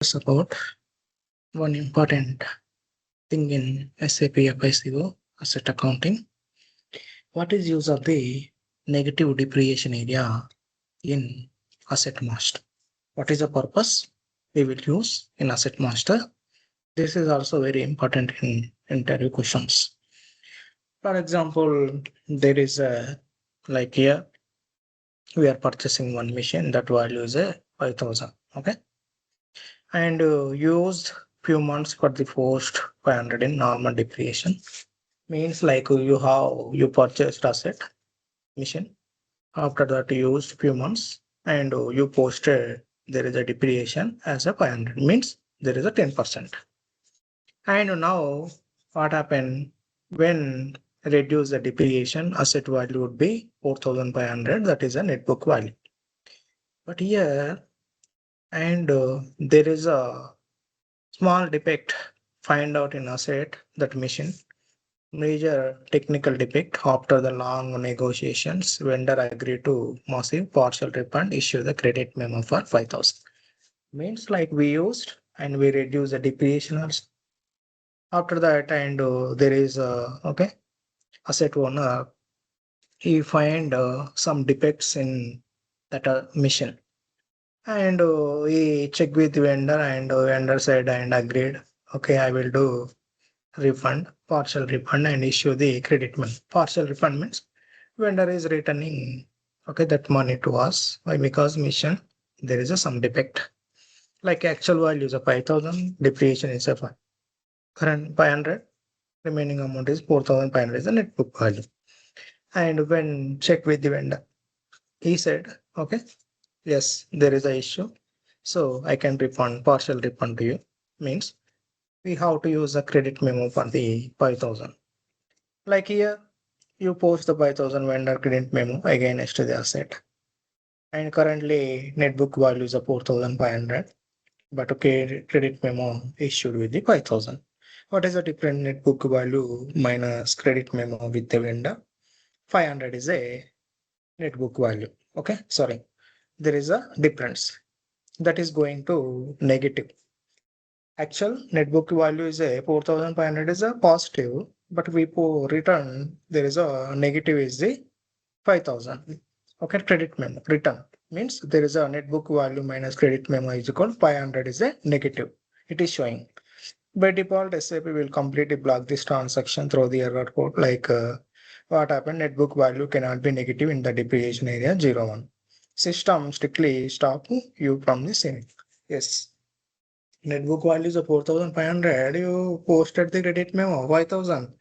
It's about one important thing in SAP FICO Asset Accounting. What is use of the negative depreciation area in Asset Master? What is the purpose we will use in Asset Master? This is also very important in interview questions. For example, there is a like here we are purchasing one machine that value is a 5,000. Okay, and used few months for the first 500 in normal depreciation. Means like you purchased asset machine. After that you used few months and you posted there is a depreciation as a 500 means there is a 10%. And now what happened when reduce the depreciation asset value would be 4,500, that is a net book value. But here and there is a small defect find out in asset that machine. Major technical defect. After the long negotiations, vendor agreed to massive partial refund, issue the credit memo for 5,000. Means like we used and we reduce the depreciation also. After that, and there is okay asset owner. He find some defects in that machine, and he check with vendor, and vendor said and agreed. Okay, I will do refund, partial refund, and issue the credit memo. Partial refund means vendor is returning okay that money to us. Why? Because mission there is a some defect. Like actual value is a 5,000, depreciation is a current 500, remaining amount is 4,500 is the net book value. And when check with the vendor, he said, okay, yes, there is a issue. So I can refund, partial refund to you. Means we have to use a credit memo for the 5,000. Like here, you post the 5,000 vendor credit memo against the asset. And currently net book value is a 4,500. But okay, credit memo issued with the 5,000. What is the different net book value minus credit memo with the vendor? 500 is a net book value. Okay, sorry. There is a difference that is going to negative. Actual net book value is a 4,500 is a positive, but we return there is a negative is the 5,000. Okay, credit memo return means there is a net book value minus credit memo is equal 500 is a negative. It is showing. By default, SAP will completely block this transaction through the error code. Like what happened, net book value cannot be negative in the depreciation area 01. System strictly stop you from the same. Yes. Net book value is a 4,500. You posted the credit memo 5,000.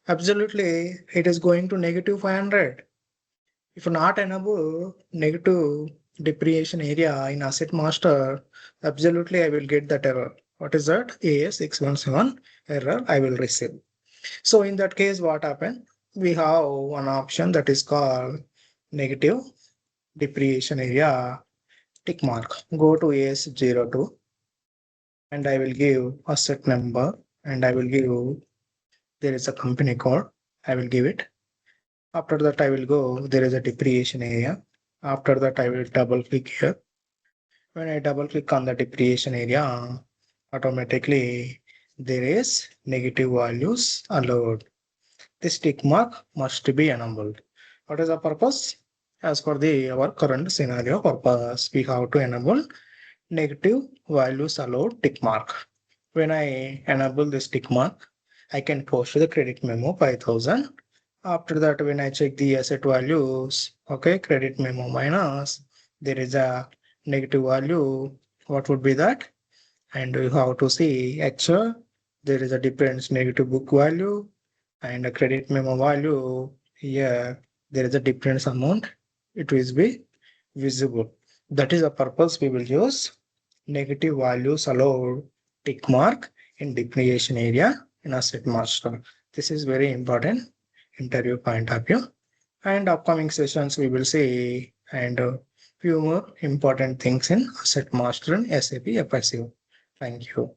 Absolutely, it is going to negative 500. If not enable negative depreciation area in asset master, absolutely I will get that error. What is that? AS617 error I will receive. So in that case, what happened? We have one option that is called negative depreciation area tick mark. Go to AS02 and I will give asset number and I will give there is a company code. I will give it. After that, I will go, there is a depreciation area. After that, I will double click here. When I double click on the depreciation area, automatically there is negative values allowed. This tick mark must be enabled. What is the purpose? As for our current scenario purpose, we have to enable negative values allowed tick mark. When I enable this tick mark, I can post the credit memo 5,000. After that, when I check the asset values, okay, credit memo minus, there is a negative value. What would be that? And you have to see actual, there is a difference negative book value and a credit memo value. Here, there is a difference amount. It will be visible. That is the purpose we will use negative values allowed tick mark in depreciation area in asset master. This is very important interview point of view. And upcoming sessions we will see and few more important things in asset master and SAP FICO. Thank you.